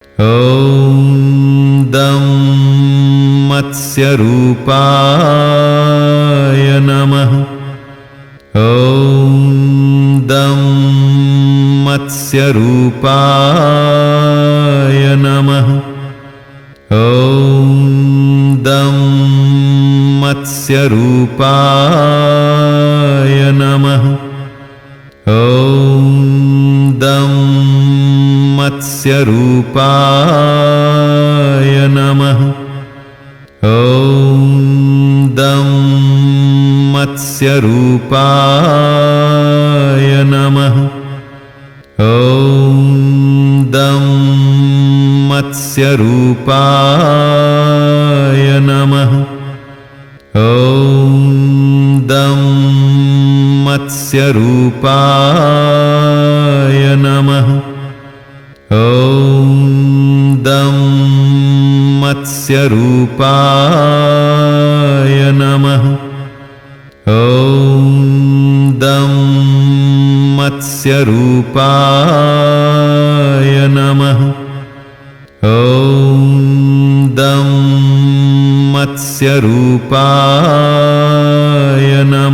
ॐ दं मत्स्यरूपाय नमः। ॐ दं मत्स्यरूपाय नमः। ॐ दं मत्स्यरूपाय नमः। ॐ दं मत्स्यरूपाय नमः। ॐ दं मत्स्यरूपाय नमः। ॐ दं मत्स्यरूपाय नमः। ॐ दं मत्स्यरूपाय नमः। ॐ दं मत्स्यरूपाय नमः। ॐ दं मत्स्यरूपाय नमः। ॐ दं मत्स्यरूपाय